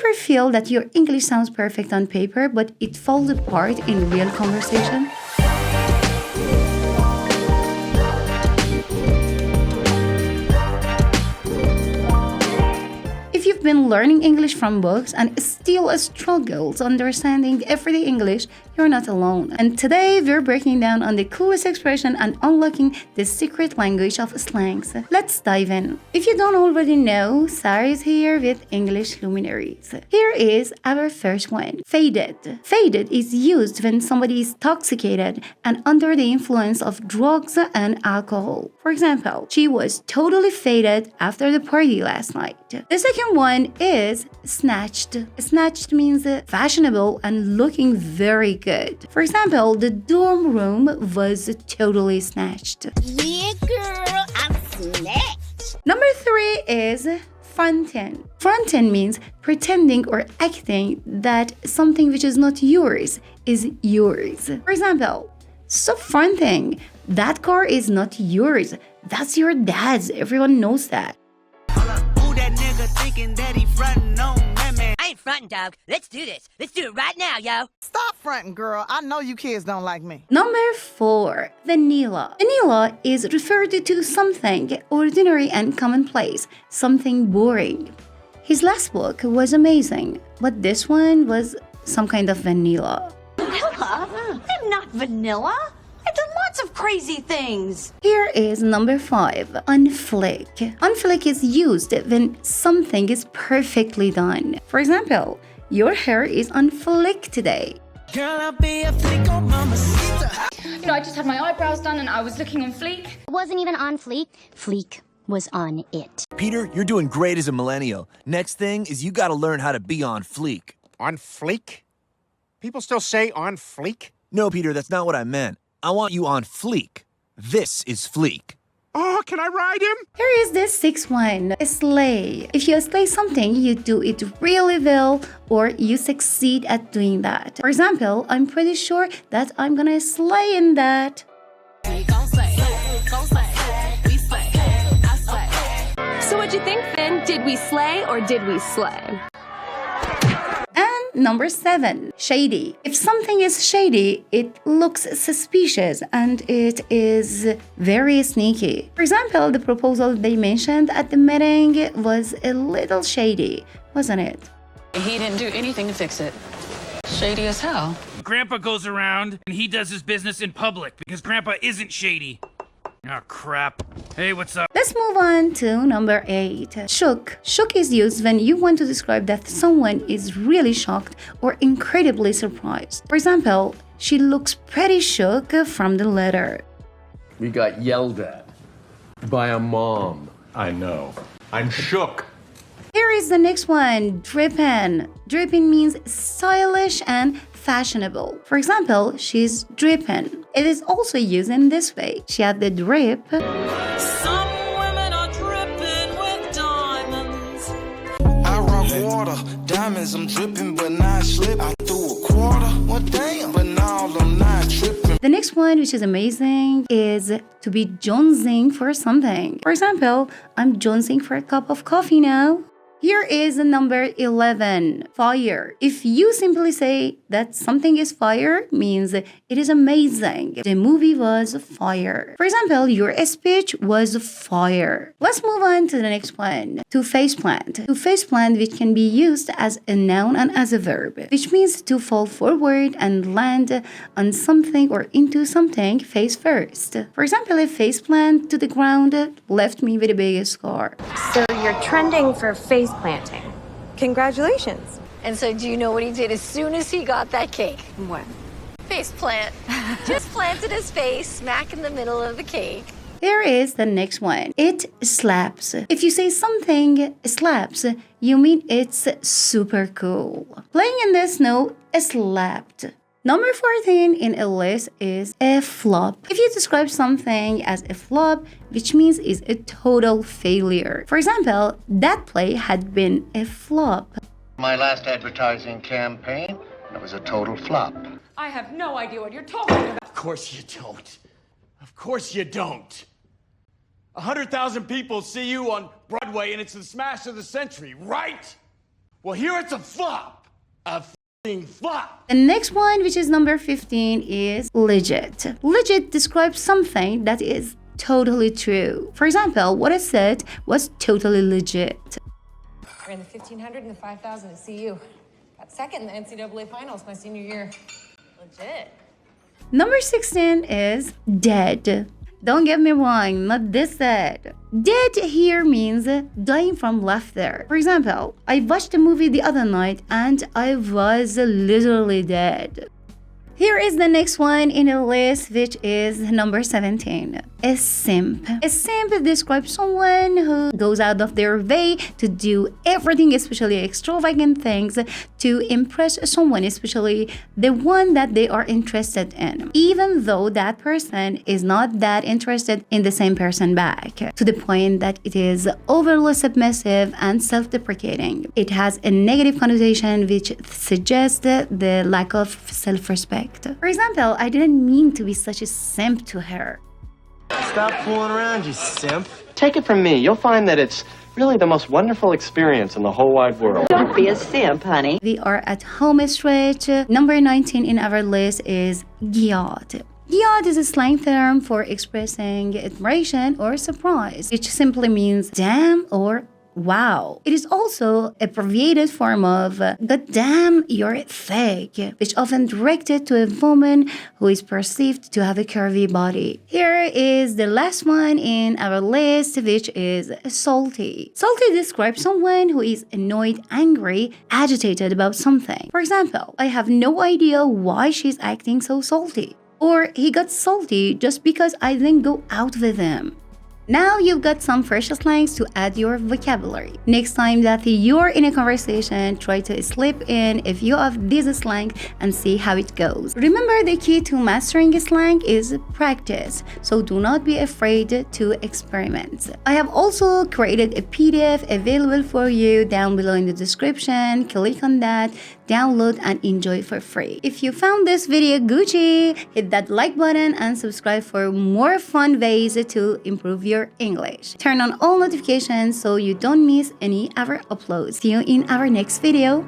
ever feel that your English sounds perfect on paper, but it falls apart in real conversation? If you've been learning English from books and still struggles understanding everyday English, you're not alone. And today we're breaking down on the coolest expression and unlocking the secret language of slangs. Let's dive in. If you don't already know, Sahar is here with English Luminaries. Here is our first one, faded. Faded is used when somebody is intoxicated and under the influence of drugs and alcohol. For example, she was totally faded after the party last night. The second one is snatched. Snatched means fashionable and looking very good. For example, the dorm room was totally snatched. Yeah, girl, I'm snatched. Number 3 is frontin. Frontin means pretending or acting that something which is not yours is yours. For example, stop fronting. That car is not yours. That's your dad's. Everyone knows that. Who that nigga thinking that he frontin' on that man? I ain't frontin', dog. Let's do this. Let's do it right now, yo. Stop fronting, girl. I know you kids don't like me. Number 4, vanilla. Vanilla is referred to something ordinary and commonplace, something boring. His last book was amazing, but this one was some kind of vanilla. Vanilla? I'm not vanilla. I've done lots of crazy things. Here is number 5, unflick. Unflick is used when something is perfectly done. For example, your hair is on flick today. Girl, I'll be a flick on mama sister. You know, I just had my eyebrows done and I was looking on fleek. It wasn't even on fleek. Fleek was on it. Peter, you're doing great as a millennial. Next thing is you gotta learn how to be on fleek. On fleek? People still say on fleek? No, Peter, that's not what I meant. I want you on fleek. This is fleek. Oh, can I ride him? Here is the 6th one, slay. If you slay something, you do it really well or you succeed at doing that. For example, I'm pretty sure that I'm gonna slay in that. So what'd you think, Finn? Did we slay or did we slay? Number 7, shady. If something is shady, it looks suspicious and it is very sneaky. For example, the proposal they mentioned at the meeting was a little shady, wasn't it? He didn't do anything to fix it. Shady as hell. Grandpa goes around and he does his business in public because Grandpa isn't shady. Oh, crap. Hey, what's up? Let's move on to number 8. Shook. Shook is used when you want to describe that someone is really shocked or incredibly surprised. For example, she looks pretty shook from the letter. We got yelled at by a mom. I know. I'm shook. Here is the next one, drippin'. Drippin' means stylish and fashionable. For example, she's drippin'. It is also used in this way. She had the drip. Some women are dripping with diamonds. I rock water, diamonds, I'm dripping, but not slip. I threw a quarter, well damn, but now I'm not tripping. The next one, which is amazing, is to be jonesing for something. For example, I'm jonesing for a cup of coffee now. Here is number 11, fire. If you simply say that something is fire, means it is amazing. The movie was fire. For example, your speech was fire. Let's move on to the next one, to faceplant. To faceplant, which can be used as a noun and as a verb, which means to fall forward and land on something or into something face first. For example, a faceplant to the ground left me with a big scar. So you're trending for face planting. Congratulations. And so do you know what he did as soon as he got that cake? What? Face plant. Just planted his face smack in the middle of the cake. Here is the next one. It slaps. If you say something slaps, you mean it's super cool. Playing in the snow, slapped. Number 14 in a list is a flop. If you describe something as a flop, which means is a total failure. For example, that play had been a flop. My last advertising campaign, it was a total flop. I have no idea what you're talking about. Of course you don't. Of course you don't. 100,000 people see you on Broadway and it's the smash of the century, right? Well, here it's a flop. A f***ing flop. The next one, which is number 15, is legit. Legit describes something that is totally true. For example, what I said was totally legit. Ran the 1500 and the 5000 at CU. Got second in the NCAA finals my senior year. Legit. Number 16 is dead. Don't get me wrong, not this dead. Dead here means dying from laughter. For example, I watched a movie the other night and I was literally dead. Here is the next one in the list, which is number 17. A simp. A simp describes someone who goes out of their way to do everything, especially extravagant things, to impress someone, especially the one that they are interested in, even though that person is not that interested in the same person back, to the point that it is overly submissive and self-deprecating. It has a negative connotation which suggests the lack of self-respect. For example, I didn't mean to be such a simp to her. Stop fooling around, you simp. Take it from me, you'll find that it's really the most wonderful experience in the whole wide world. Don't be a simp, honey. We are at home stretch. Number 19 in our list is gyat. Gyat is a slang term for expressing admiration or surprise, which simply means damn or wow. It is also a abbreviated form of God damn, you're thick, which often directed to a woman who is perceived to have a curvy body. Here is the last one in our list, which is salty. Salty describes someone who is annoyed, angry, agitated about something. For example, I have no idea why she's acting so salty. Or he got salty just because I didn't go out with him. Now you've got some fresh slangs to add your vocabulary. Next time that you're in a conversation, try to slip in a few of these slang and see how it goes. Remember, the key to mastering slang is practice, so do not be afraid to experiment. I have also created a PDF available for you down below in the description. Click on that, download and enjoy for free. If you found this video Gucci, hit that like button and subscribe for more fun ways to improve your English. Turn on all notifications so you don't miss any of our uploads. See you in our next video.